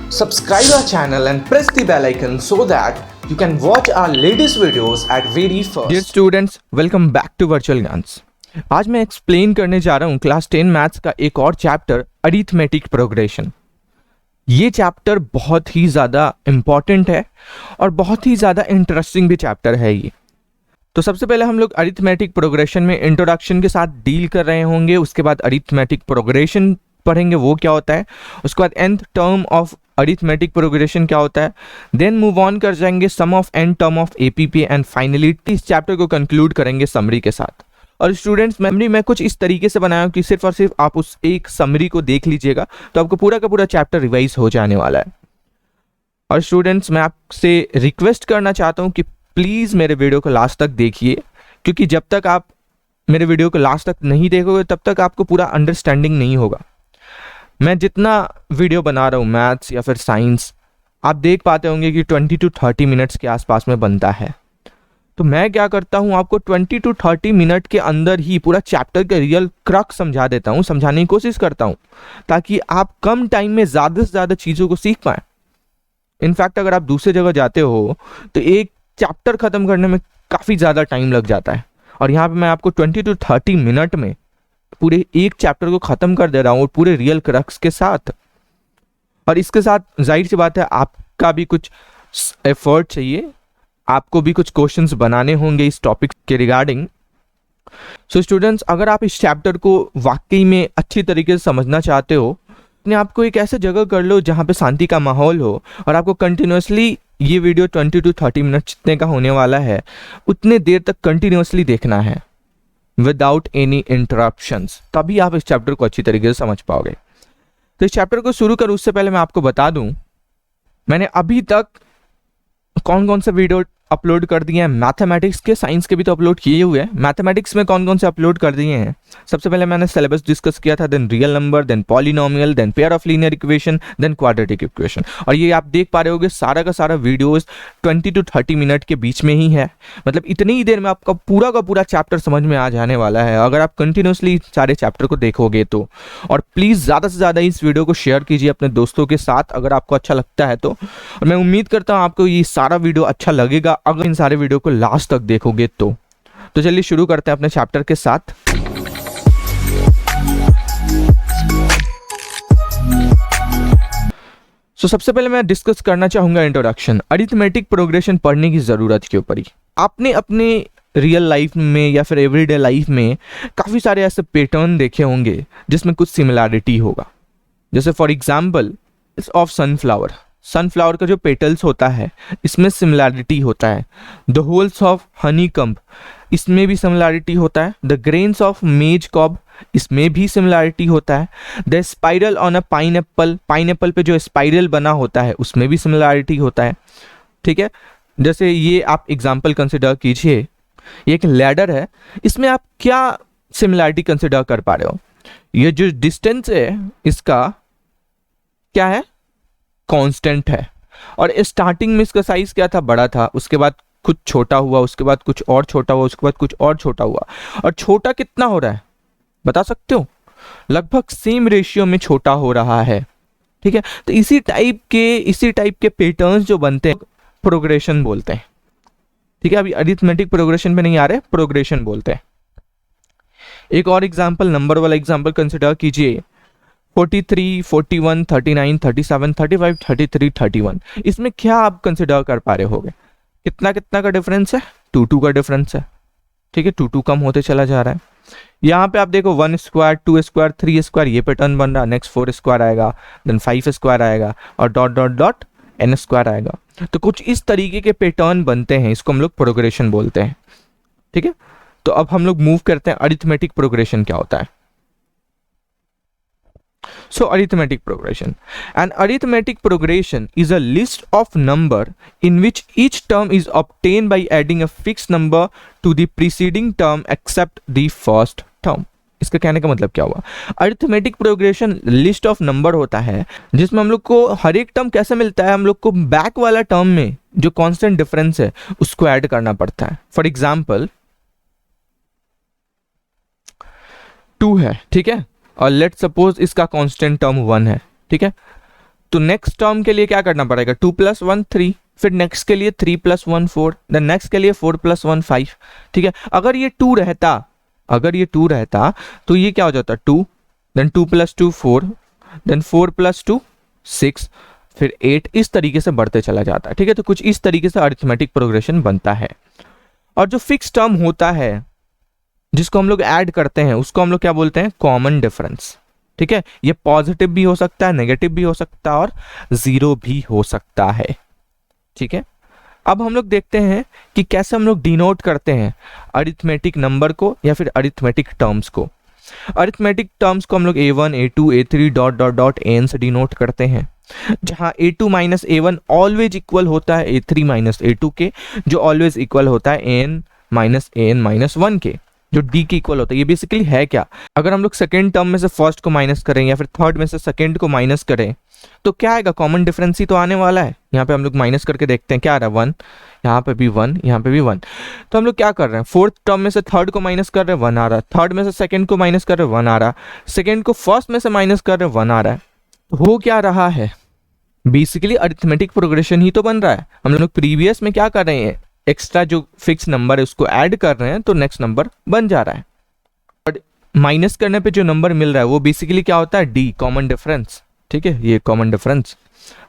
Subscribe our channel and press the bell icon so that you can watch our latest videos at very first. Dear students, welcome back to Virtual Guns. आज मैं explain करने जा रहा हूँ class 10 maths का एक और chapter arithmetic progression. ये चैप्टर बहुत ही ज़्यादा इम्पॉर्टेंट है और बहुत ही ज़्यादा इंटरेस्टिंग भी चैप्टर है ये। तो सबसे पहले हम लोग अरिथमेटिक प्रोग्रेशन में इंट्रोडक्शन के साथ डील कर रहे होंगे, उसके बाद अरिथमेटिक प्रोग्रेशन पढ़ेंगे वो क्या होता है, उसके बाद nth term of arithmetic progression क्या होता है, देन मूव ऑन कर जाएंगे sum of n term of AP and finally इस चैप्टर को कंक्लूड करेंगे समरी के साथ। और स्टूडेंट्स मेमोरी मैं कुछ इस तरीके से बनाया हूं कि सिर्फ और सिर्फ आप उस एक समरी को देख लीजिएगा तो आपको पूरा का पूरा चैप्टर रिवाइज हो जाने वाला है। और स्टूडेंट्स मैं आपसे रिक्वेस्ट करना चाहता हूं कि प्लीज़ मेरे वीडियो को लास्ट तक देखिए, क्योंकि जब तक आप मेरे वीडियो को लास्ट तक नहीं देखोगे तब तक आपको पूरा अंडरस्टैंडिंग नहीं होगा। मैं जितना वीडियो बना रहा हूँ मैथ्स या फिर साइंस, आप देख पाते होंगे कि 20 to 30 मिनट्स के आसपास में बनता है। तो मैं क्या करता हूँ, आपको 20 to 30 मिनट के अंदर ही पूरा चैप्टर का रियल क्रक समझा देता हूँ, समझाने की कोशिश करता हूँ ताकि आप कम टाइम में ज़्यादा से ज़्यादा चीज़ों को सीख पाएँ। इनफैक्ट अगर आप दूसरी जगह जाते हो तो एक चैप्टर ख़त्म करने में काफ़ी ज़्यादा टाइम लग जाता है, और यहाँ पे मैं आपको 20 to 30 मिनट में पूरे एक चैप्टर को ख़त्म कर दे रहा हूँ और पूरे रियल क्रक्स के साथ। और इसके साथ जाहिर सी बात है आपका भी कुछ एफर्ट चाहिए, आपको भी कुछ क्वेश्चंस बनाने होंगे इस टॉपिक के रिगार्डिंग। सो स्टूडेंट्स, अगर आप इस चैप्टर को वाकई में अच्छी तरीके से समझना चाहते हो, अपने आप को एक ऐसे जगह कर लो जहाँ पे शांति का माहौल हो और आपको कंटिन्यूसली ये वीडियो 20 to 30 मिनट जितने का होने वाला है उतने देर तक कंटिन्यूसली देखना है विदाउट एनी इंटरप्शंस, तभी आप इस चैप्टर को अच्छी तरीके से समझ पाओगे। तो इस चैप्टर को शुरू करूँ उससे पहले मैं आपको बता दूं मैंने अभी तक कौन कौन से वीडियो अपलोड कर दिए हैं। मैथमेटिक्स के, साइंस के भी तो अपलोड किए हुए हैं। मैथमेटिक्स में कौन कौन से अपलोड कर दिए हैं, सबसे पहले मैंने सिलेबस डिस्कस किया था, then real number, then polynomial, then pair of linear equation, then quadratic equation. और ये आप देख पा रहे होगे सारा का सारा वीडियोस 20 to 30 मिनट के बीच में ही है। मतलब इतनी ही देर में आपका पूरा का पूरा चैप्टर समझ में आ जाने वाला है अगर आप कंटिन्यूसली सारे चैप्टर को देखोगे तो। और प्लीज़ ज़्यादा से ज़्यादा इस वीडियो को शेयर कीजिए अपने दोस्तों के साथ अगर आपको अच्छा लगता है तो। और मैं उम्मीद करता हूँ आपको ये सारा वीडियो अच्छा लगेगा अगर इन सारे वीडियो को लास्ट तक देखोगे तो। चलिए शुरू करते हैं अपने चैप्टर के साथ। सबसे पहले मैं डिस्कस करना चाहूंगा इंट्रोडक्शन। अरिथमेटिक प्रोग्रेशन पढ़ने की जरूरत क्यों पड़ी। आपने अपने रियल लाइफ में या फिर एवरीडे लाइफ में काफी सारे ऐसे पैटर्न देखे होंगे जिसमें कुछ सिमिलैरिटी होगा। जैसे for example of sunflower, sunflower का जो पेटल्स होता है इसमें सिमिलैरिटी होता है। The holes of honeycomb, इसमें भी सिमिलैरिटी होता है। The grains of maize cob, इसमें भी सिमिलैरिटी होता है। The spiral on a pineapple, pineapple पे जो स्पाइरल बना होता है उसमें भी सिमिलैरिटी होता है। ठीक है, जैसे ये आप एग्जाम्पल कंसिडर कीजिए, ये एक लैडर है, इसमें आप क्या सिमिलैरिटी कंसिडर कर पा रहे हो। ये जो डिस्टेंस है इसका क्या है, कांस्टेंट है। और स्टार्टिंग में इसका साइज क्या था, बड़ा था, उसके बाद कुछ छोटा हुआ, उसके बाद कुछ और छोटा हुआ, उसके बाद कुछ और छोटा हुआ। और छोटा कितना हो रहा है बता सकते हो, लगभग सेम रेशियो में छोटा हो रहा है। ठीक है, तो इसी टाइप के पैटर्न्स जो बनते हैं प्रोग्रेशन बोलते हैं। ठीक है, अभी अरिथमेटिक प्रोग्रेशन पे नहीं आ रहे, प्रोग्रेशन बोलते हैं। एक और एग्जाम्पल, नंबर वाला एग्जाम्पल कंसिडर कीजिए। 43, 41, 39, 37, 35, 33, 31। इसमें क्या आप कंसिडर कर पा रहे होगे, कितना कितना का डिफरेंस है, 2 का डिफरेंस है। ठीक है, 2 कम होते चला जा रहा है। यहाँ पे आप देखो 1 स्क्वायर, 2 स्क्वायर, 3 स्क्वायर, ये पैटर्न बन रहा है। नेक्स्ट 4 स्क्वायर आएगा, देन 5 स्क्वायर आएगा और dot dot dot n square आएगा। तो कुछ इस तरीके के पैटर्न बनते हैं, इसको हम लोग प्रोग्रेशन बोलते हैं। ठीक है, तो अब हम लोग मूव करते हैं अरिथमेटिक प्रोग्रेशन क्या होता है। So arithmetic progression. An arithmetic progression is a list of number in which each term is obtained by adding a fixed number to the preceding term except the first term. इसका कहने का मतलब क्या हुआ, arithmetic progression list of number होता है जिसमें हम लोग को हर एक टर्म कैसे मिलता है, हम लोग को बैक वाला टर्म में जो कांस्टेंट डिफरेंस है उसको ऐड करना पड़ता है। फॉर एग्जाम्पल 2 है, ठीक है, और लेट सपोज इसका कांस्टेंट टर्म 1 है। ठीक है, तो नेक्स्ट टर्म के लिए क्या करना पड़ेगा, 2 + 1 3, फिर नेक्स्ट के लिए 3 + 1 4, देन नेक्स्ट के लिए 4 + 1 5। ठीक है, अगर ये 2 रहता तो ये क्या हो जाता, 2, देन 2 + 2 4, देन 4 + 2 6, फिर 8, इस तरीके से बढ़ते चला जाता है। ठीक है, तो कुछ इस तरीके से अरिथमेटिक प्रोग्रेशन बनता है। और जो फिक्स टर्म होता है जिसको हम लोग ऐड करते हैं उसको हम लोग क्या बोलते हैं, कॉमन डिफरेंस। ठीक है, ये पॉजिटिव भी हो सकता है, नेगेटिव भी हो सकता है और 0 भी हो सकता है। ठीक है, अब हम लोग देखते हैं कि कैसे हम लोग डिनोट करते हैं अरिथमेटिक नंबर को या फिर अरिथमेटिक टर्म्स को। अरिथमेटिक टर्म्स को हम लोग a1 a2 a3 dot dot dot an से डिनोट करते हैं, जहां a2 minus a1 always equal होता है a3 माइनस a2 के, जो ऑलवेज इक्वल होता है an माइनस an माइनस 1 के, जो d के इक्वल होता है। ये बेसिकली है क्या, अगर हम लोग सेकेंड टर्म में से फर्स्ट को माइनस करें या फिर थर्ड में से सेकेंड को माइनस करें तो क्या आएगा, कॉमन डिफरेंस ही तो आने वाला है। यहाँ पे हम लोग माइनस करके देखते हैं क्या आ रहा है, 1, यहाँ पे भी 1, यहाँ पे भी 1। तो हम लोग क्या कर रहे हैं, फोर्थ टर्म में से थर्ड को माइनस कर रहे हैं, 1 आ रहा है, थर्ड में से सेकंड को माइनस कर रहे हैं, 1 आ रहा है, सेकंड को फर्स्ट में से माइनस कर रहे हैं, 1 आ रहा है। तो हो क्या रहा है, बेसिकली अरिथमेटिक प्रोग्रेशन ही तो बन रहा है। हम लोग प्रीवियस में क्या कर रहे हैं, एक्स्ट्रा जो फिक्स नंबर है उसको ऐड कर रहे हैं तो नेक्स्ट नंबर बन जा रहा है। और माइनस करने पे जो नंबर मिल रहा है वो बेसिकली क्या होता है, डी, कॉमन डिफरेंस। ठीक है, ये कॉमन डिफरेंस।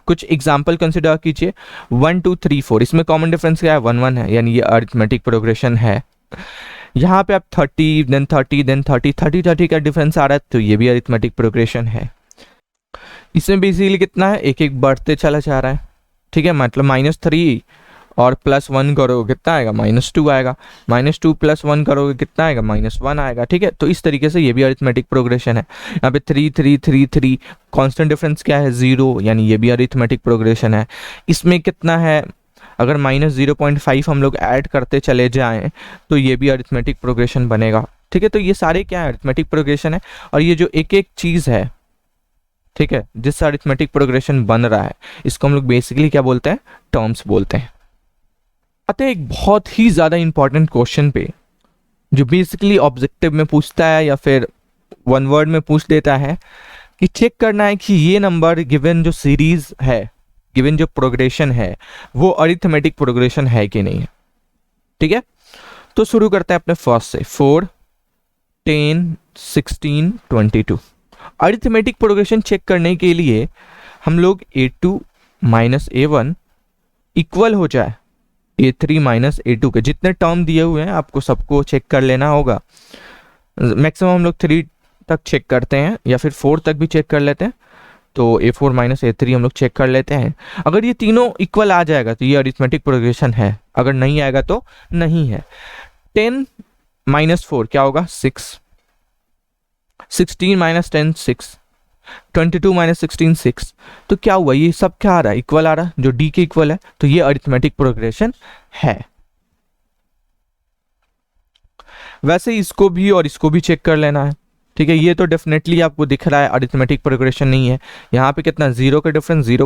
कुछ एग्जांपल कंसिडर कीजिए, 1 2 3 4, इसमें कॉमन डिफरेंस क्या है, 1 1 है, यानी ये अरिथमेटिक प्रोग्रेशन है। यहाँ पे आप 30 देन 30 देन 30 30 30 का डिफरेंस आ रहा है तो ये भी अरिथमेटिक प्रोग्रेशन है। इसमें बेसिकली कितना है, एक एक बढ़ते चला जा रहा है। ठीक है, मतलब -3 और +1 करोगे कितना आएगा, -2 आएगा, -2 + 1 करोगे कितना आएगा, -1 आएगा। ठीक है, तो इस तरीके से ये भी अरिथमेटिक प्रोग्रेशन है। यहाँ पे 3 3 3 3, कांस्टेंट डिफरेंस क्या है, 0, यानी ये भी अरिथमेटिक प्रोग्रेशन है। इसमें कितना है, अगर -0.5 हम लोग ऐड करते चले जाएं तो ये भी अरिथमेटिक प्रोग्रेशन बनेगा। ठीक है, तो ये सारे क्या है, अरिथमेटिक प्रोग्रेशन है। और ये जो एक एक चीज़ है, ठीक है, जिससे अरिथमेटिक प्रोग्रेशन बन रहा है, इसको हम लोग बेसिकली क्या बोलते हैं, टर्म्स बोलते हैं। आते हैं एक बहुत ही ज़्यादा इंपॉर्टेंट क्वेश्चन पे जो बेसिकली ऑब्जेक्टिव में पूछता है या फिर वन वर्ड में पूछ देता है कि चेक करना है कि ये नंबर गिवन जो सीरीज है, गिवन जो प्रोग्रेशन है, वो अरिथमेटिक प्रोग्रेशन है कि नहीं है। ठीक है, तो शुरू करते हैं अपने फर्स्ट से, 4 10 16 22। अरिथमेटिक प्रोग्रेशन चेक करने के लिए हम लोग a2 माइनस a1 इक्वल हो जाए a3 माइनस a2 के। जितने टर्म दिए हुए हैं आपको सबको चेक कर लेना होगा। मैक्सिमम हम लोग 3 तक चेक करते हैं या फिर 4 तक भी चेक कर लेते हैं। तो a4 माइनस a3 हम लोग चेक कर लेते हैं। अगर ये तीनों इक्वल आ जाएगा तो ये अरिथमेटिक प्रोग्रेशन है, अगर नहीं आएगा तो नहीं है। 10 माइनस 4 क्या होगा, 6। 16 माइनस 10 6, 22 माइनस 16 6। तो क्या हुआ, ये सब क्या आ रहा है, इक्वल आ रहा है, जो डी के इक्वल है, तो ये अरिथमेटिक प्रोग्रेशन है। वैसे इसको भी और इसको भी चेक कर लेना है। ठीक है, ये तो डेफिनेटली आपको दिख रहा है अरिथमेटिक प्रोग्रेशन नहीं है। यहाँ पे कितना, 0 का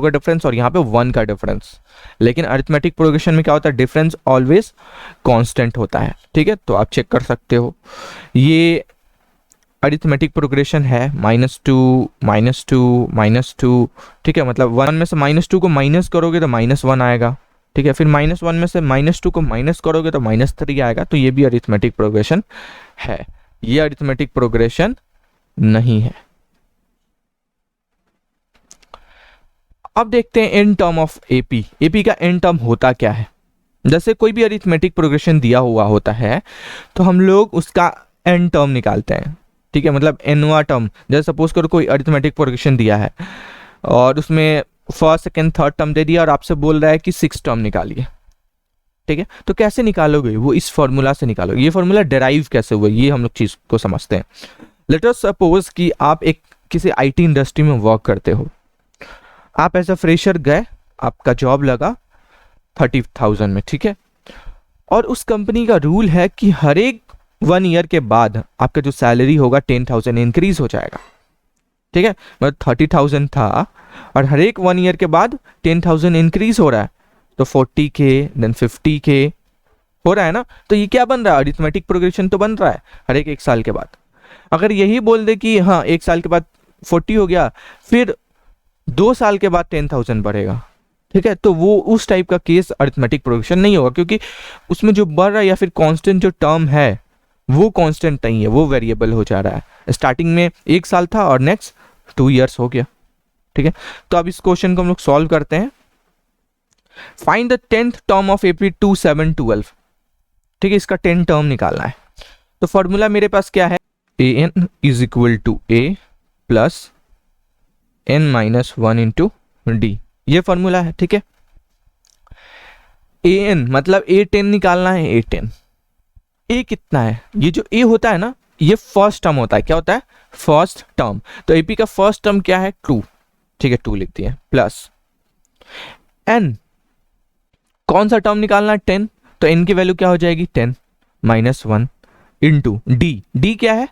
डिफरेंस और यहाँ पे 1 का डिफरेंस। लेकिन अरिथमेटिक प्रोग्रेशन में क्या होता है, डिफरेंस ऑलवेज कांस्टेंट होता है। ठीक है, तो आप चेक कर सकते हो ये अरिथमेटिक प्रोग्रेशन है, -2 -2 ठीक है, मतलब 1 में से -2 को माइनस करोगे तो -1 आएगा। ठीक है, फिर -1 में से -2 को माइनस करोगे तो -3 आएगा। तो ये भी अरिथमेटिक प्रोग्रेशन है, ये अरिथमेटिक प्रोग्रेशन नहीं है। अब देखते हैं in term of AP. AP का इन टर्म होता क्या है। जैसे कोई भी अरिथमेटिक प्रोग्रेशन दिया हुआ होता है तो हम लोग उसका एन टर्म निकालते हैं। ठीक है, मतलब एनवा टर्म। जैसे सपोज करो कोई अरिथमेटिक प्रोग्रेशन दिया है और उसमें फर्स्ट सेकंड थर्ड टर्म दे दिया और आपसे बोल रहा है कि 6 टर्म निकालिए। ठीक है, तो कैसे निकालोगे, वो इस फॉर्मूला से निकालोगे। ये फॉर्मूला डेराइव कैसे हुआ, ये हम लोग चीज को समझते हैं। लेट अस सपोज कि आप एक किसी आईटी इंडस्ट्री में वर्क करते हो। आप एज अ फ्रेशर गए, आपका जॉब लगा 30,000 में। ठीक है, और उस कंपनी का रूल है कि हर एक 1 ईयर के बाद आपका जो सैलरी होगा 10,000 इंक्रीज हो जाएगा। ठीक है, मतलब 30,000 था और हर एक 1 ईयर के बाद 10,000 इंक्रीज हो रहा है, तो 40K देन 50K हो रहा है ना। तो ये क्या बन रहा है, अरिथमेटिक प्रोग्रेशन तो बन रहा है हर एक साल के बाद। अगर यही बोल दे कि हाँ 1 साल के बाद 40 हो गया, फिर 2 साल के बाद 10,000 बढ़ेगा, ठीक है, तो वो उस टाइप का केस अरिथमेटिक प्रोग्रेशन नहीं होगा, क्योंकि उसमें जो बढ़ रहा है या फिर कांस्टेंट जो टर्म है वो कांस्टेंट नहीं है, वो वेरिएबल हो जा रहा है। स्टार्टिंग में 1 साल था और नेक्स्ट 2 इयर्स हो गया, ठीक है। तो अब इस क्वेश्चन को हम लोग सॉल्व करते हैं। Find the 10th term of AP 2712, ठीक है, इसका 10 टर्म निकालना है। तो फॉर्मूला मेरे पास क्या है, an is equal to a plus n-1 into D, ये फॉर्मूला है, ठीक है। an मतलब a10 निकालना है, a10 a कितना है, ये जो a होता है ना ये फर्स्ट टर्म होता है, क्या होता है, फर्स्ट टर्म। तो AP का फर्स्ट टर्म क्या है, 2, ठीक है, 2 लिख दिए, प्लस n कौन सा टर्म निकालना है, 10, तो n की वैल्यू क्या हो जाएगी, 10 -1 इंटू d क्या है,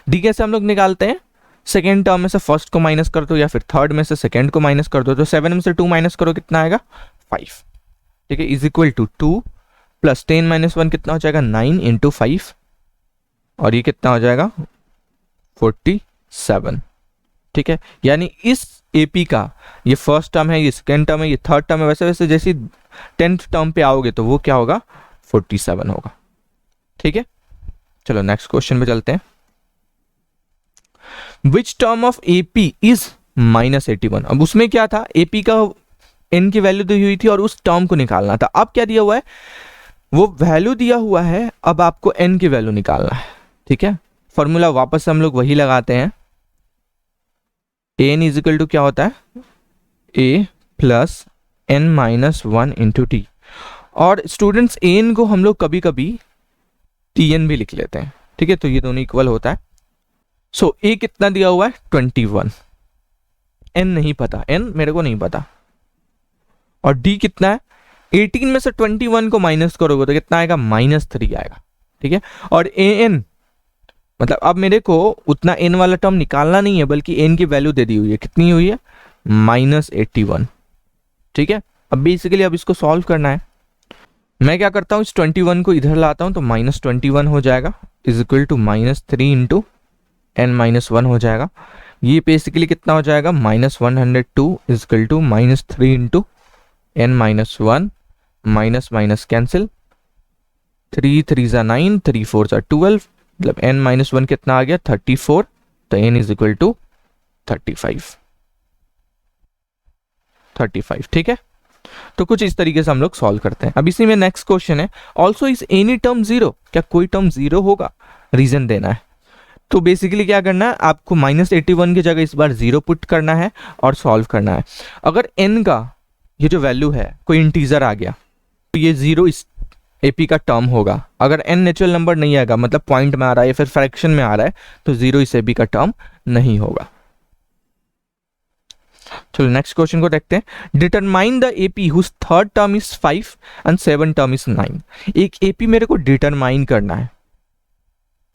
d कैसे हम लोग निकालते हैं, सेकेंड टर्म में से फर्स्ट को माइनस कर दो या फिर थर्ड में से सेकेंड को माइनस कर दो, तो 7 में से 2 माइनस करो कितना आएगा, 5, ठीक है, इज इक्वल टू 2 प्लस 10 - 1 कितना हो जाएगा, 9 इंटू 5, और ये कितना हो जाएगा 47, ठीक है। यानी इस AP का ये फर्स्ट टर्म है, ये सेकेंड टर्म है, ये थर्ड टर्म है, वैसे वैसे जैसे 10th टर्म पे आओगे तो वो क्या होगा, 47 होगा, ठीक है। चलो नेक्स्ट क्वेश्चन पे चलते हैं। Which term of AP is -81, अब उसमें क्या था, AP का n की वैल्यू दी हुई थी और उस टर्म को निकालना था। अब क्या दिया हुआ है, वो वैल्यू दिया हुआ है, अब आपको n की वैल्यू निकालना है, ठीक है। फॉर्मूला वापस हम लोग वही लगाते हैं, an इज इक्वल टू क्या होता है, a plus n-1 into T, और स्टूडेंट्स an को हम लोग कभी कभी tn भी लिख लेते हैं, ठीक है, तो ये दोनों इक्वल होता है। सो a कितना दिया हुआ है, 21, n नहीं पता, n मेरे को नहीं पता, और d कितना है, 18 में से 21 को माइनस करोगे तो कितना आएगा, -3 आएगा, ठीक है। और an मतलब अब मेरे को उतना n वाला टर्म निकालना नहीं है, बल्कि n की वैल्यू दे दी हुई है, कितनी हुई है, -81, ठीक है। अब बेसिकली अब इसको सॉल्व करना है, मैं क्या करता हूँ, इस 21 को इधर लाता हूँ तो -21 हो जाएगा, is equal to -3 into n-1 हो जाएगा। ये बेसिकली कितना हो जाएगा, -102 is equal to -3 into n-1, minus minus cancel, 3 3 9, 3 4 12, मतलब n-1 कितना आ गया, 34, तो n इज इक्वल टू 35, ठीक है। तो कुछ इस तरीके से हम लोग सॉल्व करते हैं। अब इसी में नेक्स्ट क्वेश्चन है, also is any term zero, क्या कोई टर्म जीरो होगा, रीजन देना है। तो बेसिकली क्या करना है, आपको -81 की जगह इस बार 0 पुट करना है और सॉल्व करना है। अगर n का ये जो वैल्यू है कोई इंटीजर आ गया तो ये 0 इस AP का टर्म होगा। अगर n नेचुरल नंबर नहीं आएगा, मतलब पॉइंट में आ रहा है या फिर फ्रैक्शन में आ रहा है, तो 0 इस AP का टर्म नहीं होगा। चलो नेक्स्ट क्वेश्चन को देखते हैं। Determine the AP whose third term is 5 and 7 term is 9। एक AP मेरे को डिटरमाइन करना है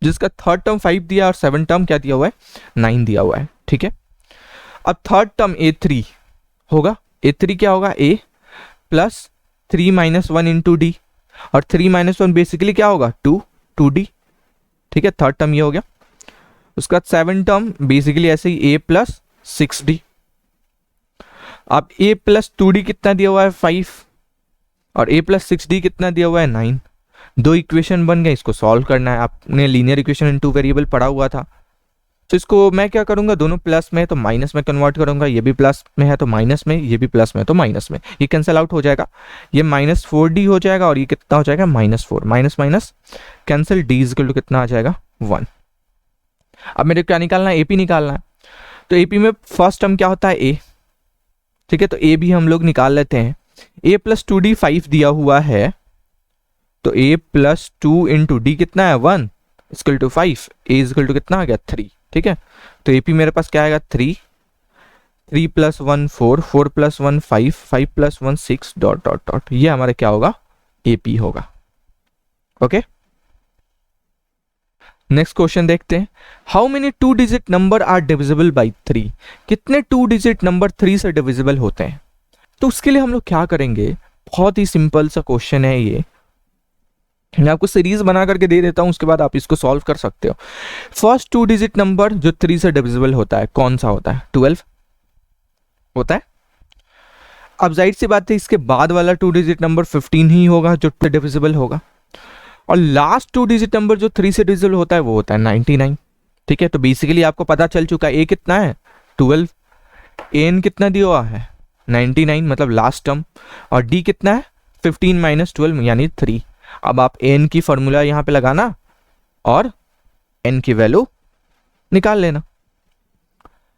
जिसका थर्ड टर्म 5 दिया और 7 टर्म क्या दिया हुआ है, 9 दिया हुआ है, ठीक है। अब थर्ड टर्म A3 होगा, A3 क्या होगा, A प्लस 3 - 1 इंटू डी, और 3 - 1 बेसिकली क्या होगा, 2D, ठीक है। थर्ड टर्म ये हो गया। उसका 7 टर्म बेसिकली ऐसे ही A प्लस 6D। अब A प्लस 2D कितना दिया हुआ है, 5, और A प्लस 6D कितना दिया हुआ है, 9। दो इक्वेशन बन गए, इसको सॉल्व करना है। आपने लीनियर इक्वेशन इन 2 वेरिएबल पढ़ा हुआ था, तो इसको मैं क्या करूंगा, दोनों प्लस में तो माइनस में कन्वर्ट करूंगा। ये भी प्लस में है तो माइनस में, ये भी प्लस में तो माइनस में, ये कैंसिल आउट हो जाएगा। ये -4D हो जाएगा और ये कितना हो जाएगा, -4, minus minus cancel, D equal to कितना आ जाएगा, 1। अब मेरे को क्या निकालना है, AP निकालना है। तो AP में फर्स्ट टर्म क्या होता है, A, ठीक है। तो A भी हम लोग निकाल लेते हैं। A प्लस 2D 5 दिया हुआ है, तो A प्लस 2 इंटू डी कितना है, 1 equal to 5, A equal to कितना आ गया, 3, ठीक है। तो AP मेरे पास क्या आएगा, 3 + 1 4, 4 + 1 5, 5 + 1 6 ... ये हमारा क्या होगा, AP होगा, ओके। नेक्स्ट क्वेश्चन देखते हैं। How many 2 digit number are divisible by 3, कितने 2 डिजिट नंबर 3 से डिविजिबल होते हैं। तो उसके लिए हम लोग क्या करेंगे, बहुत ही सिंपल सा क्वेश्चन है ये, मैं आपको सीरीज बना करके दे देता हूं, उसके बाद आप इसको सॉल्व कर सकते हो। फर्स्ट 2 डिजिट नंबर जो 3 से डिविजिबल होता है कौन सा होता है, 12, होता है। अब जाहिर सी बात है इसके बाद वाला 2 डिजिट नंबर 15 ही होगा जो डिविजिबल होगा, और लास्ट 2 डिजिट नंबर जो 3 से डिविजिबल होता है वो होता है 99। ठीक है, तो बेसिकली आपको पता चल चुका है ए कितना है 12, एन कितना दिया हुआ है 99 मतलब लास्ट टर्म, और डी कितना है 15 माइनस 12 यानी 3। अब आप एन की फॉर्मूला यहाँ पे लगाना और एन की वैल्यू निकाल लेना।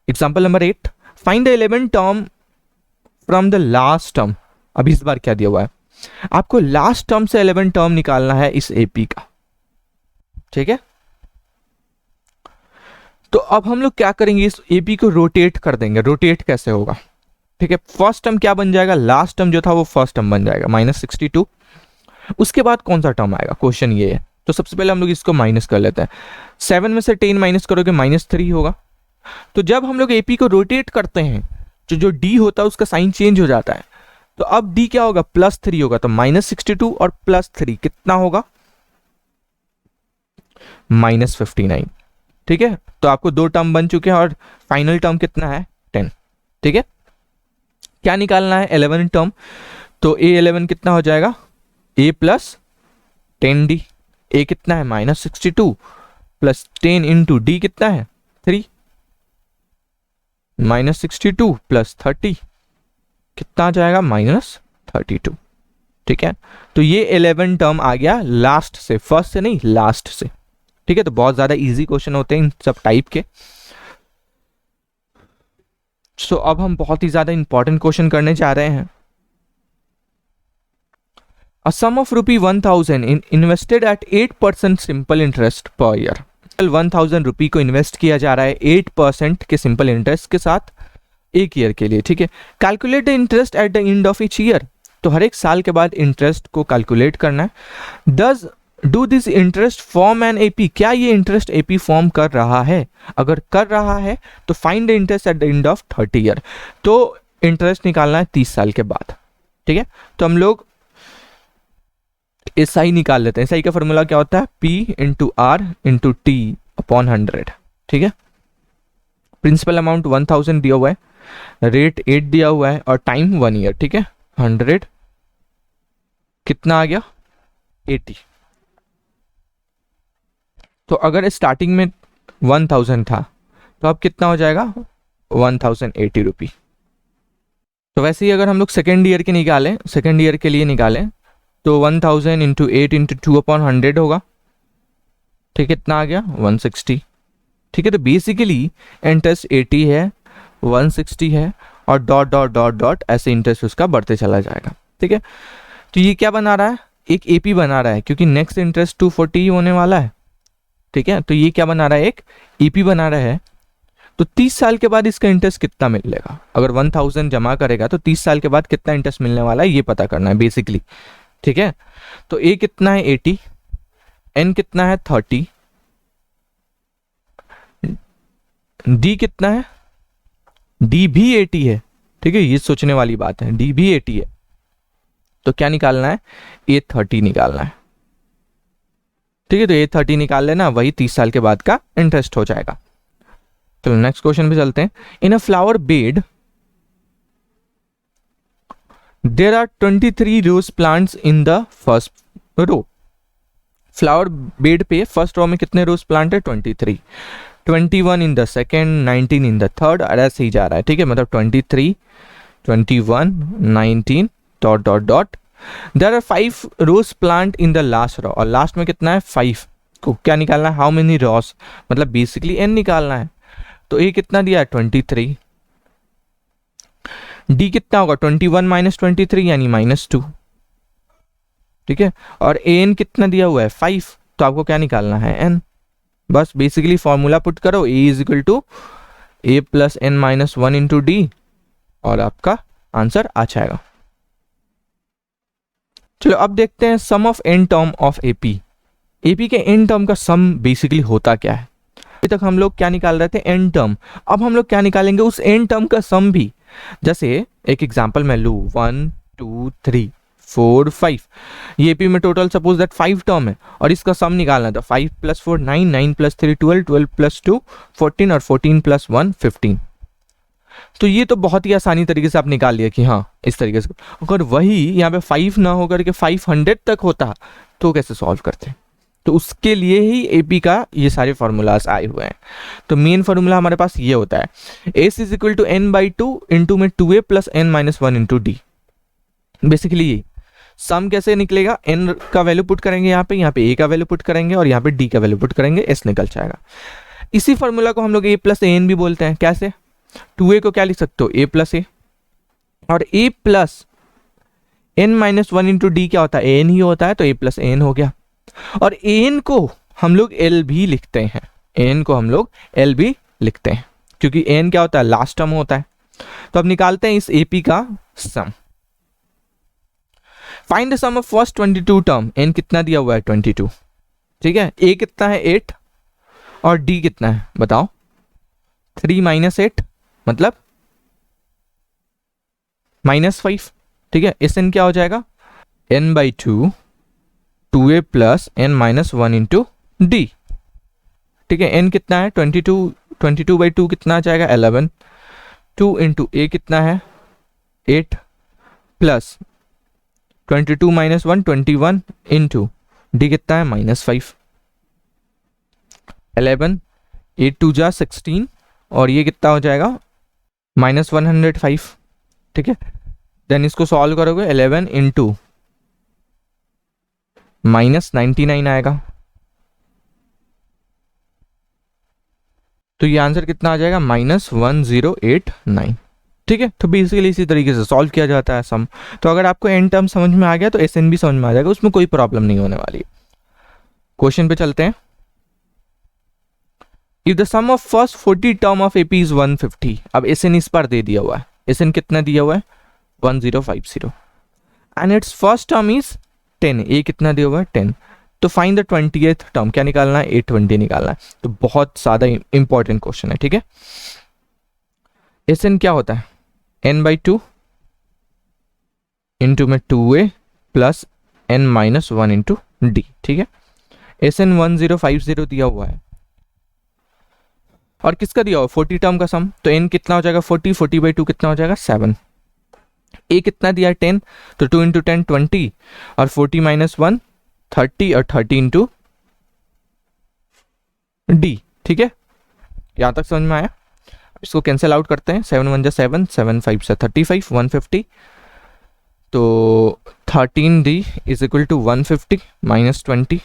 Example number 8, find the 11 term from the last term. अब इस बार क्या दिया हुआ है, आपको लास्ट टर्म से 11 टर्म निकालना है इस एपी का। ठीक है, तो अब हम लोग क्या करेंगे, इस एपी को रोटेट कर देंगे। रोटेट कैसे होगा, ठीक है, फर्स्ट टर्म क्या बन जाएगा, लास्ट टर्म जो था वो फर्स्ट टर्म बन जाएगा -62। उसके बाद कौन सा टर्म आएगा, क्वेश्चन ये है। तो सबसे पहले हम लोग इसको माइनस कर लेते हैं। 7 में से 10 माइनस करोगे -3 होगा। तो जब हम लोग एपी को रोटेट करते हैं तो जो डी होता है उसका साइन चेंज हो जाता है। तो अब डी क्या होगा, +3 होगा। तो -62 और +3 कितना होगा, -59। ठीक है, तो आपको 2 टर्म बन चुके हैं और फाइनल टर्म कितना है 10। ठीक है, क्या निकालना है 11 टर्म, तो A11 कितना हो जाएगा, A + 10D। A कितना है -62 + 10 इंटू डी कितना है 3, -62 + 30 कितना आ जाएगा -32। ठीक है, तो ये 11 टर्म आ गया लास्ट से, फर्स्ट से नहीं लास्ट से। ठीक है, तो बहुत ज्यादा इजी क्वेश्चन होते हैं इन सब टाइप के। सो अब हम बहुत ही ज्यादा इंपॉर्टेंट क्वेश्चन करने जा रहे हैं। A sum of ₹1000 invested at 8% simple interest per year. 1000 रुपये को इन्वेस्ट किया जा रहा है 8% के सिंपल इंटरेस्ट के साथ एक ईयर के लिए। ठीक है, calculate the interest at the end of each year. तो हर एक साल के बाद इंटरेस्ट को कैलकुलेट करना है। Does do this interest form an AP, क्या ये इंटरेस्ट एपी फॉर्म कर रहा है, अगर कर रहा है तो find the interest at the end of 30 year. तो इंटरेस्ट निकालना है 30 साल के बाद। ठीक है, तो हम लोग एसआई निकाल लेते हैं। एसआई का फॉर्मूला क्या होता है, P × R × T / 100। ठीक है, प्रिंसिपल अमाउंट 1000 दिया हुआ है, रेट 8 दिया हुआ है और टाइम 1 ईयर। ठीक है, 100 कितना आ गया 80। तो अगर स्टार्टिंग में 1000 था तो अब कितना हो जाएगा 1080 रुपी। तो वैसे ही अगर हम लोग सेकेंड ईयर के निकालें, सेकेंड ईयर के लिए निकालें तो 1000 × 8 × 2/100 होगा। ठीक है, कितना आ गया 160। ठीक है, तो बेसिकली इंटरेस्ट 80 है, 160 है और डॉट डॉट डॉट डॉट ऐसे इंटरेस्ट उसका बढ़ते चला जाएगा। ठीक है, तो ये क्या बना रहा है, एक एपी बना रहा है क्योंकि नेक्स्ट इंटरेस्ट 240 ही होने वाला है। ठीक है, तो ये क्या बना रहा है, एक ईपी बना रहा है। तो 30 साल के बाद इसका इंटरेस्ट कितना मिलेगा, अगर 1000 जमा करेगा तो 30 साल के बाद कितना इंटरेस्ट मिलने वाला है ये पता करना है बेसिकली। ठीक है, तो ए कितना है 80, एन कितना है 30, डी कितना है, डी भी 80 है। ठीक है, ये सोचने वाली बात है, डी भी 80 है। तो क्या निकालना है, A30 निकालना है। ठीक है, तो A30 निकाल लेना, वही 30 साल के बाद का इंटरेस्ट हो जाएगा। चलो नेक्स्ट क्वेश्चन पे चलते हैं। In a flower bed there are 23 rose plants in the first row. Flower bed पे फर्स्ट रो में कितने रोज प्लांट है 23, 21 in the second, 19 in the third, और ऐसे ही जा रहा है। ठीक है, मतलब 23, 21, 19 dot dot dot. There are 5 rose plant in the last row, और लास्ट में कितना है 5 को क्या निकालना है, हाउ मेनी रोज, मतलब बेसिकली n निकालना है। तो ए कितना दिया है 23, डी कितना होगा 21 - 23 यानी -2। ठीक है, और ए एन कितना दिया हुआ है 5, तो आपको क्या निकालना है n। बस बेसिकली फॉर्मूला पुट करो, ए = a + n - 1 × d और आपका आंसर आ जाएगा। चलो अब देखते हैं sum of n term of AP. AP के n टर्म का सम बेसिकली होता क्या है। अभी तक हम लोग क्या निकाल रहे थे n टर्म, अब हम लोग क्या निकालेंगे उस n टर्म का सम भी। जैसे एक एग्जांपल मैं लूँ 1 2 3 4 5, ये एपी में टोटल सपोज दैट 5 टर्म है और इसका सम निकालना था। 5 + 4 9, 9 + 3 12, 12 + 2 14 और 14 + 1 15। तो ये तो बहुत ही आसानी तरीके से आप निकाल लिया कि हाँ इस तरीके से। अगर वही यहाँ पे 5 ना होकर के 500 तक होता तो कैसे सॉल्व करते? तो उसके लिए ही एपी का ये सारे फार्मूलाज आए हुए हैं। तो मेन फार्मूला हमारे पास ये होता है S is equal to N by two into में 2a plus N minus 1 into D. Basically ये सम कैसे निकलेगा, एन का वैल्यू पुट करेंगे यहाँ पे ए का वैल्यू पुट करेंगे और यहाँ पे डी का वैल्यू पुट करेंगे, एस निकल जाएगा। इसी फार्मूला को हम लोग ए प्लस एन भी बोलते हैं। कैसे? 2a को क्या लिख सकते हो, ए प्लस ए, और A plus N minus 1 into D क्या होता है, एन ही होता है, तो ए प्लस एन हो गया। और एन को हम लोग एल भी लिखते हैं, एन को हम लोग एल भी लिखते हैं क्योंकि एन क्या होता है, लास्ट टर्म होता है। तो अब निकालते हैं इस एपी का sum. Find the sum of first 22 term. N कितना दिया हुआ है 22, ठीक है। ए कितना है 8 और डी कितना है बताओ, 3 माइनस 8 मतलब -5, ठीक है। एस एन क्या हो जाएगा, N by 2 2a plus N minus 1 into D, ठीक है। एन कितना है 22 बाई 2 कितना आ जाएगा 11, 2 इंटू ए कितना है 8 प्लस 22 माइनस 1 21 इंटू डी कितना है -5, 11 8 2 जा 16 और ये कितना हो जाएगा -105, ठीक है। देन इसको सॉल्व करोगे 11 इंटू -99 आएगा, तो ये आंसर कितना आ जाएगा -1089, ठीक है। तो बेसिकली इसी तरीके से सॉल्व किया जाता है सम। तो अगर आपको एन टर्म समझ में आ गया तो एस एन भी समझ में आ जाएगा, उसमें कोई प्रॉब्लम नहीं होने वाली है। क्वेश्चन पे चलते हैं। If the sum of first 40 term of AP is 150, अब एस एन इस पर दे दिया हुआ है, एस एन कितना दिया हुआ है 1050 and it's first term is 10, ए कितना दिया हुआ है 10, तो फाइंड द 20th टर्म। क्या निकालना है, 820 निकालना है। तो बहुत ज्यादा इंपॉर्टेंट क्वेश्चन है, ठीक है। एस एन क्या होता है, एन बाई 2 इंटू में 2a plus N minus 1 into D, ठीक है। एस एन 1050 दिया हुआ है और किसका दिया हुआ 40 टर्म का सम, तो एन कितना हो जाएगा 40 बाई 2 कितना हो जाएगा 7। ए कितना दिया है 10, तो 2 इंटू 10 20 और 40 माइनस 1 30 और 30 इंटू डी, ठीक है। यहां तक समझ में आया। इसको कैंसिल आउट करते हैं, 7 1 जा 7 7 5 से 35 150, तो 13d is equal to 150 minus 20,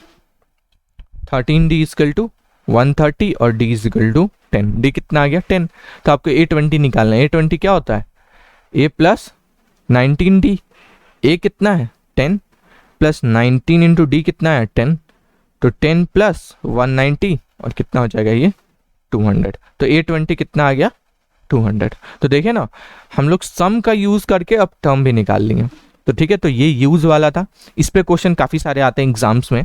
13d is equal to 130 और d is equal to 10। d कितना आ गया 10, तो आपको 820 निकालना है। 820 क्या होता है, a प्लस 19d, a कितना है 10 प्लस 19 इंटू डी कितना है 10, तो 10 प्लस 190 और कितना हो जाएगा ये 200, तो 820 कितना आ गया 200। तो देखिए ना, हम लोग सम का यूज करके अब टर्म भी निकाल लेंगे, तो ठीक है। तो ये यूज वाला था, इस पे क्वेश्चन काफी सारे आते हैं एग्जाम्स में।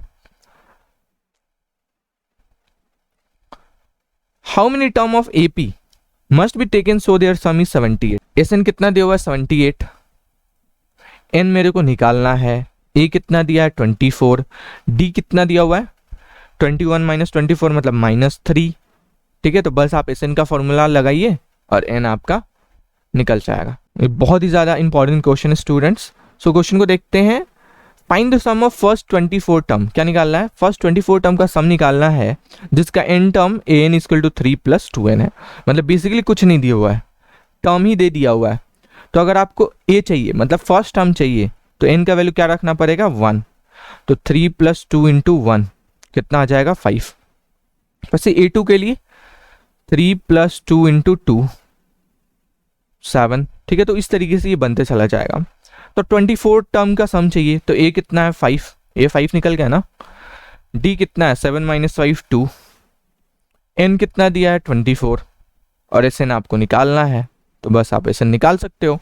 How many term of AP must be taken so their sum is 78। S N कितना दिया हुआ है 78, एन मेरे को निकालना है, ए कितना दिया है 24, डी कितना दिया हुआ है 21 माइनस 24 मतलब -3, ठीक है। तो बस आप एस एन का फॉर्मूला लगाइए और एन आपका निकल जाएगा। ये बहुत ही ज्यादा इंपॉर्टेंट क्वेश्चन है स्टूडेंट्स। सो क्वेश्चन को देखते हैं। Find the sum of first 24 term. क्या निकालना है, फर्स्ट 24 टर्म का सम निकालना है जिसका N term A N equal to 3 plus 2n है। मतलब बेसिकली कुछ नहीं दिया हुआ है, टर्म ही दे दिया हुआ है। तो अगर आपको ए चाहिए मतलब फर्स्ट टर्म चाहिए तो एन का वैल्यू क्या रखना पड़ेगा 1, तो 3 प्लस 2 इंटू 1 कितना आ जाएगा 5। वैसे A2 के लिए 3 प्लस 2 इंटू 2 7, ठीक है। तो इस तरीके से ये बनते चला जाएगा। तो 24 टर्म का सम चाहिए, तो ए कितना है 5, ए 5 निकल गया ना। डी कितना है 7 माइनस 5 2, एन कितना दिया है 24 और एस एन आपको निकालना है, तो बस आप एस एन निकाल सकते हो।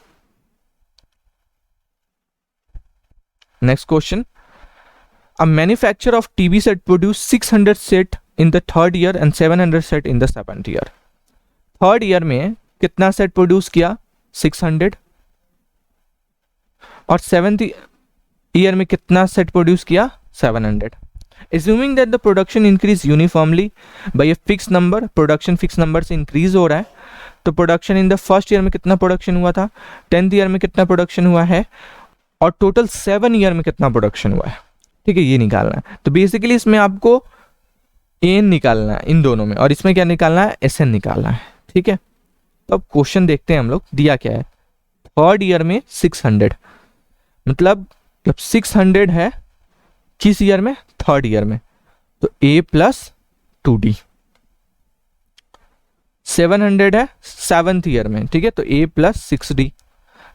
Next question, a manufacturer of TV set produce 600 set in the third year and 700 set in the seventh year. Third year में कितना सेट प्रोड्यूस किया 600 और सेवंथ ईयर में कितना सेट प्रोड्यूस किया 700। Assuming that the production increase uniformly by a fixed number, production fix number से increase हो रहा है, तो production in the first year में कितना प्रोडक्शन हुआ था, 10th ईयर में कितना प्रोडक्शन हुआ है, और टोटल 7 ईयर में कितना प्रोडक्शन हुआ है। ठीक है, ये निकालना है। तो बेसिकली इसमें आपको एन निकालना है इन दोनों में, और इसमें क्या निकालना है, एस एन निकालना है। ठीक है, तो अब क्वेश्चन देखते हैं हम लोग, दिया क्या है। थर्ड ईयर में 600, मतलब जब 600 है किस ईयर में, थर्ड ईयर में, तो a प्लस 2d। 700 है 7th ईयर में, ठीक है, तो a प्लस 6d।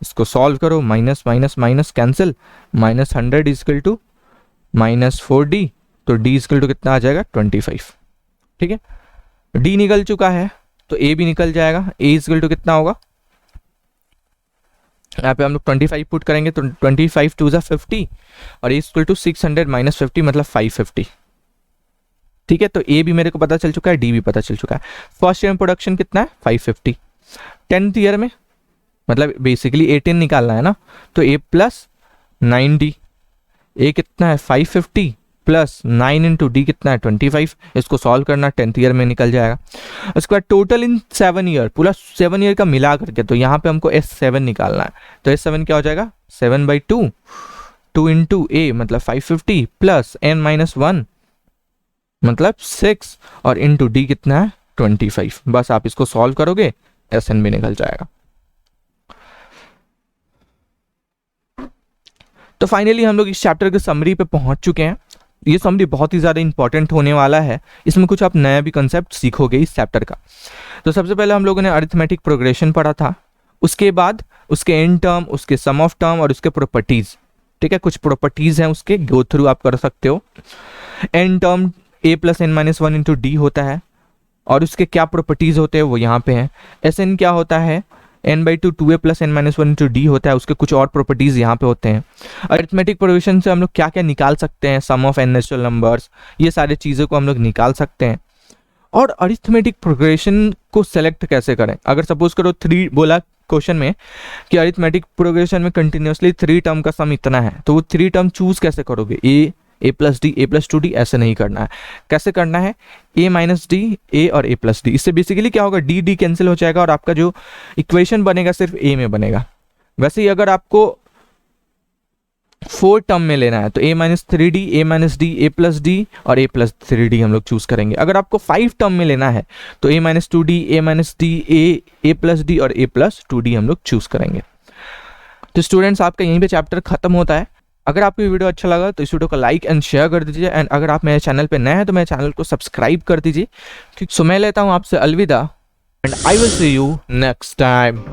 इसको सॉल्व करो, minus minus minus cancel, minus 100 equal to minus 4d, तो d इजकल टू कितना आ जाएगा, 25। ठीक है, d निकल चुका है तो a भी निकल जाएगा। a इजकल टू कितना होगा, यहाँ पे हम लोग 25 पुट करेंगे तो 25 2 ज़ा 50, और a इजकल टू 600 माइनस 50 मतलब 550। ठीक है, तो a भी मेरे को पता चल चुका है, d भी पता चल चुका है। फर्स्ट ईयर में प्रोडक्शन कितना है, 550। 10th ईयर में मतलब बेसिकली 18 निकालना है ना, तो a प्लस 9d। a कितना है 550 प्लस 9 इंटू डी कितना है 25। इसको सॉल्व करना, 10th ईयर में निकल जाएगा। उसके बाद टोटल इन 7 ईयर, पूरा 7 ईयर का मिला करके, तो यहाँ पे हमको S7 निकालना है। तो S7 क्या हो जाएगा, 7/2, 2 इंटू ए मतलब 550 प्लस n माइनस 1 मतलब 6, और इंटू डी कितना है 25। बस आप इसको सॉल्व करोगे, SN भी निकल जाएगा। तो फाइनली हम लोग इस चैप्टर के समरी पे पहुंच चुके हैं। ये समरी बहुत ही ज़्यादा इंपॉर्टेंट होने वाला है, इसमें कुछ आप नया भी कंसेप्ट सीखोगे इस चैप्टर का। तो सबसे पहले हम लोगों ने अरिथमेटिक प्रोग्रेशन पढ़ा था, उसके बाद उसके एंड टर्म, उसके सम ऑफ टर्म और उसके प्रॉपर्टीज। ठीक है, कुछ प्रॉपर्टीज हैं उसके, गो थ्रू आप कर सकते हो। And term a plus n minus 1 into D होता है, और उसके क्या प्रॉपर्टीज होते हैं वो यहाँ पे हैं। Sn क्या होता है, n/2 2a plus n minus 1 into D होता है, उसके कुछ और प्रॉपर्टीज यहाँ पे होते हैं। अरिथमेटिक प्रोग्रेशन से हम लोग क्या क्या निकाल सकते हैं, sum of n natural numbers, ये सारी चीज़ों को हम लोग निकाल सकते हैं। और अरिथमेटिक प्रोग्रेशन को सेलेक्ट कैसे करें, अगर सपोज करो 3 बोला क्वेश्चन में कि अरिथमेटिक प्रोग्रेशन में कंटिन्यूसली 3 टर्म का सम इतना है, तो वो 3 टर्म चूज कैसे करोगे, a plus D, a plus 2d, ऐसे नहीं करना है। कैसे करना है, a माइनस डी, a और a प्लस डी। इससे बेसिकली क्या होगा, d कैंसिल हो जाएगा और आपका जो इक्वेशन बनेगा सिर्फ a में बनेगा। वैसे ही अगर आपको 4 टर्म में लेना है तो a minus 3d, a minus D, a plus D और a प्लस 3d हम लोग चूज करेंगे। अगर आपको 5 टर्म में लेना है तो a minus 2d, a minus D, a plus D और a प्लस 2d हम लोग चूज करेंगे। तो स्टूडेंट्स, आपका यहीं पे चैप्टर खत्म होता है। अगर आपको ये वीडियो अच्छा लगा तो इस वीडियो को लाइक एंड शेयर कर दीजिए, एंड अगर आप मेरे चैनल पे नए हैं तो मेरे चैनल को सब्सक्राइब कर दीजिए। सो मैं लेता हूँ आपसे अलविदा, and I will see you next time.